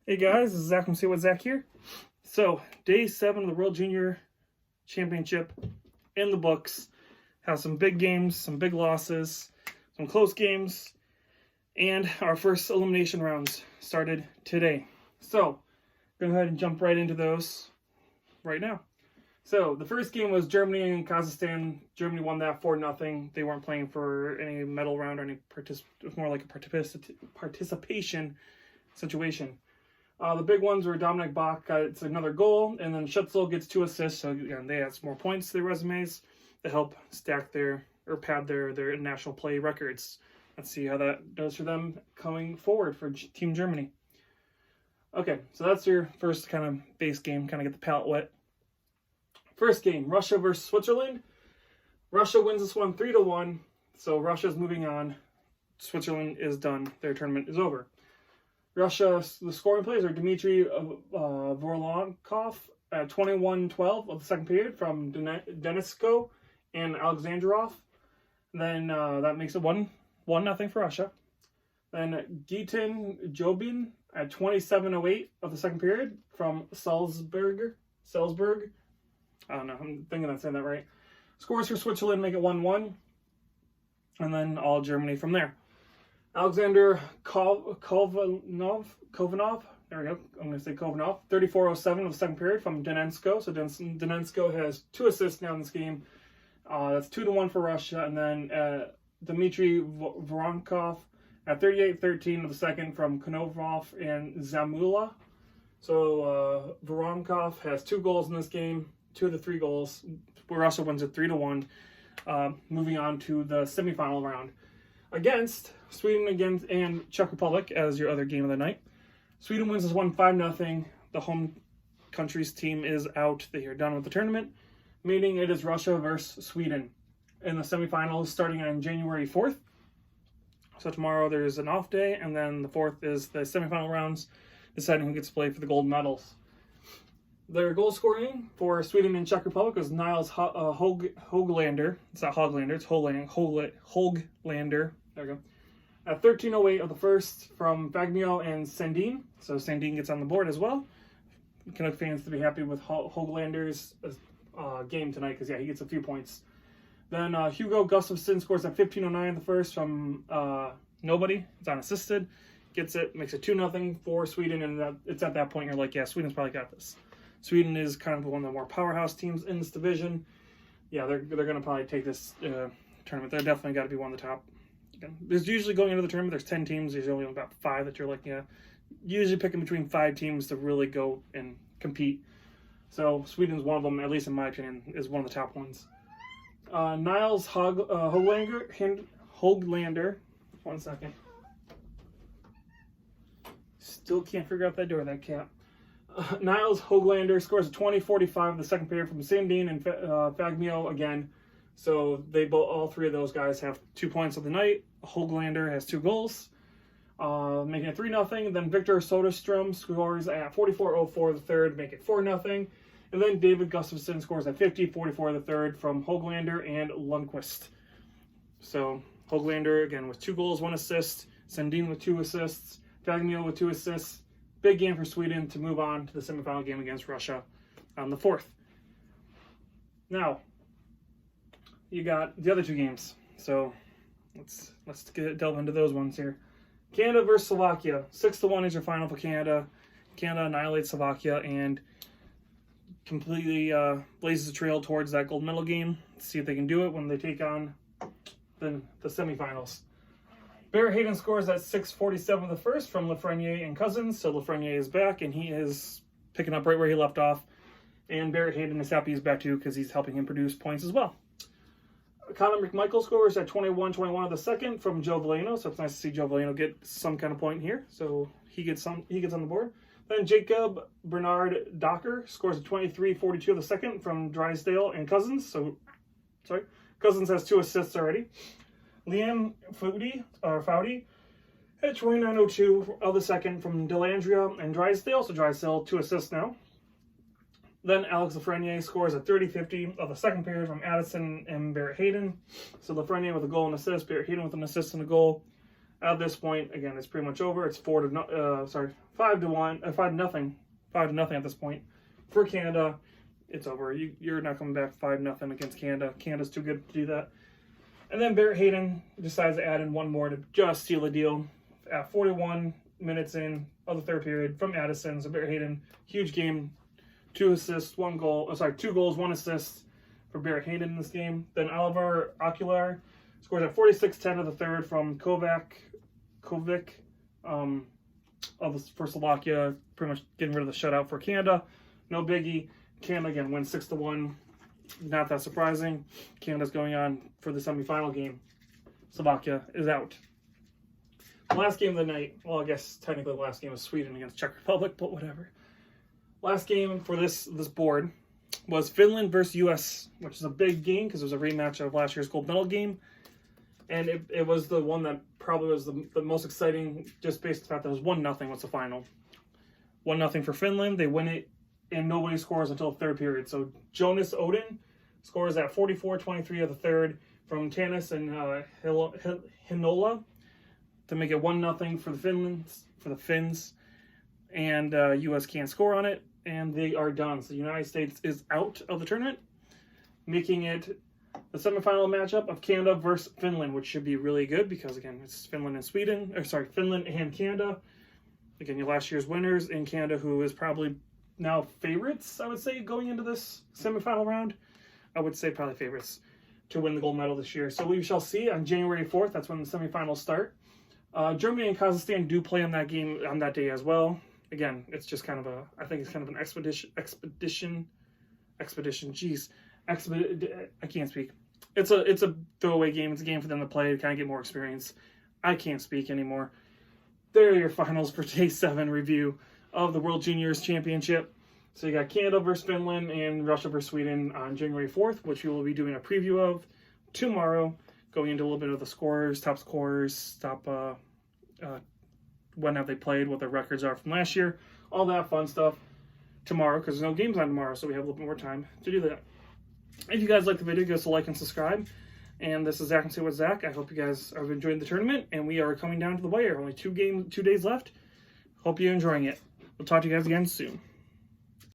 Hey guys, this is Zach from See What Zach here. So, day 7 of the World Junior Championship in the books. Has some big games, some big losses, some close games, and our first elimination rounds started today. So, go ahead and jump right into those right now. So, the first game was Germany and Kazakhstan. Germany won that 4-0. They weren't playing for any medal round or any it was more like a participation situation. The big ones were Dominic Bach gets another goal, and then Schützl gets 2 assists. So again, they have some more points to their resumes to help stack pad their international play records. Let's see how that does for them going forward for Team Germany. Okay, so that's your first kind of base game, kind of get the palate wet. First game, Russia versus Switzerland. Russia wins this one 3-1, so Russia's moving on. Switzerland is done. Their tournament is over. Russia, the scoring players are Dmitry Vorlonkov at 21-12 of the second period from Denisko and Alexandrov. Then that makes it 1-0 for Russia. Then Gitin Jobin at 27-08 of the second period from Salzburg. I don't know, I'm thinking I'm saying that right. Scores for Switzerland make it 1-1. And then all Germany from there. Alexander Kovanov, there we go, I'm going to say Kovanov, 34-07 of the second period from Donensko. So Donensko has 2 assists now in this game. That's 2-1 for Russia. And then Dmitry Voronkov at 38-13 of the second from Konovov and Zamula. So Voronkov has 2 goals in this game, 2 of the 3 goals. Russia wins it 3-1, moving on to the semifinal round. Against Sweden and Czech Republic as your other game of the night. Sweden wins this one 5-0. The home country's team is out. They are done with the tournament, meaning it is Russia versus Sweden in the semifinals starting on January 4th. So tomorrow there's an off day, and then the 4th is the semifinal rounds, deciding who gets to play for the gold medals. Their goal scoring for Sweden and Czech Republic was Niles Hoglander. It's not Hoglander, it's Hoglander. There we go. At 13:08 of the first from Fagmio and Sandin. So Sandin gets on the board as well. Canuck fans to be happy with Hoglander's game tonight because, yeah, he gets a few points. Then Hugo Gustafsson scores at 15:09 in the first from nobody. It's unassisted. Gets it, makes it 2-0 for Sweden. And it's at that point you're like, yeah, Sweden's probably got this. Sweden is kind of one of the more powerhouse teams in this division. Yeah, they're going to probably take this tournament. They're definitely got to be one of the top. Again, there's usually going into the tournament, there's 10 teams. There's only about 5 that you're like, yeah, usually picking between 5 teams to really go and compete. So Sweden's one of them, at least in my opinion, is one of the top ones. Niles Hoglander, 1 second. Still can't figure out that door, that cat. Niles Hoglander scores a 20-45 in the second period from Sandin and Fagmio again. So all 3 of those guys have 2 points of the night. Hoglander has 2 goals, making it 3-0. Then Victor Soderstrom scores at 44:04 the third, make it 4-0. And then David Gustafsson scores at 50:44 the third from Hoglander and Lundqvist. So Hoglander again with 2 goals, 1 assist. Sandin with 2 assists. Fagmio with 2 assists. Big game for Sweden to move on to the semifinal game against Russia on the 4th. Now, you got the other 2 games. So let's delve into those ones here. Canada versus Slovakia. 6-1 is your final for Canada. Canada annihilates Slovakia and completely blazes a trail towards that gold medal game. Let's see if they can do it when they take on the semifinals. Barrett Hayden scores at 6:47 of the first from Lafreniere and Cousins. So Lafreniere is back, and he is picking up right where he left off. And Barrett Hayden is happy he's back too because he's helping him produce points as well. Conor McMichael scores at 21-21 of the second from Joe Valeno. So it's nice to see Joe Valeno get some kind of point here. So he gets on the board. Then Jacob Bernard Docker scores at 23-42 of the second from Drysdale and Cousins. Cousins has 2 assists already. Liam Foudy at 29:02 of the second from Delandria and Drysdale. So Drysdale 2 assists now. Then Alex Lafreniere scores at 30:50 of the second period from Addison and Barrett Hayden. So Lafreniere with a goal and assist, Barrett Hayden with an assist and a goal. At this point, again, it's pretty much over. It's 5-1, 5-0 at this point for Canada. It's over. You're not coming back 5-0 against Canada. Canada's too good to do that. And then Barrett Hayton decides to add in one more to just seal the deal at 41 minutes in of the third period from Addison. So Barrett Hayton, huge game, 2 assists, 1 goal. 2 goals, 1 assist for Barrett Hayton in this game. Then Oliver Aguilar scores at 46-10 of the third from Kovac for Slovakia, pretty much getting rid of the shutout for Canada. No biggie. Canada again wins 6-1. Not that surprising. Canada's going on for the semifinal game. Slovakia is out. The last game of the night, well, I guess technically the last game was Sweden against Czech Republic, but whatever. Last game for this board was Finland versus US, which is a big game because it was a rematch of last year's gold medal game. And it was the one that probably was the most exciting, just based on the fact that it was 1-0 was the final. 1-0 for Finland. They win it, and nobody scores until the third period. So Jonas Odin scores at 44-23 of the third from Tanis and Hinola to make it 1-0 for the Finns. And U.S. can't score on it, and they are done. So the United States is out of the tournament, making it the semifinal matchup of Canada versus Finland, which should be really good because, again, it's Finland and Canada. Again, your last year's winners in Canada, who is probably now favorites, I would say, going into this semifinal round. I would say probably favorites to win the gold medal this year. So we shall see on January 4th. That's when the semifinals start. Germany and Kazakhstan do play on that game on that day as well. Again, it's just kind of I think it's kind of an expedition. Jeez. I can't speak. It's a throwaway game. It's a game for them to play to kind of get more experience. I can't speak anymore. There are your finals for Day 7 review of the World Juniors Championship. So you got Canada versus Finland and Russia versus Sweden on January 4th, which we will be doing a preview of tomorrow, going into a little bit of the scorers, top scorers, when have they played, what their records are from last year, all that fun stuff tomorrow, because there's no games on tomorrow, so we have a little bit more time to do that. If you guys like the video, give us a like and subscribe. And this is Zach and Say What's Zach. I hope you guys have enjoyed the tournament, and we are coming down to the wire. Only 2 days left. Hope you're enjoying it. We'll talk to you guys again soon.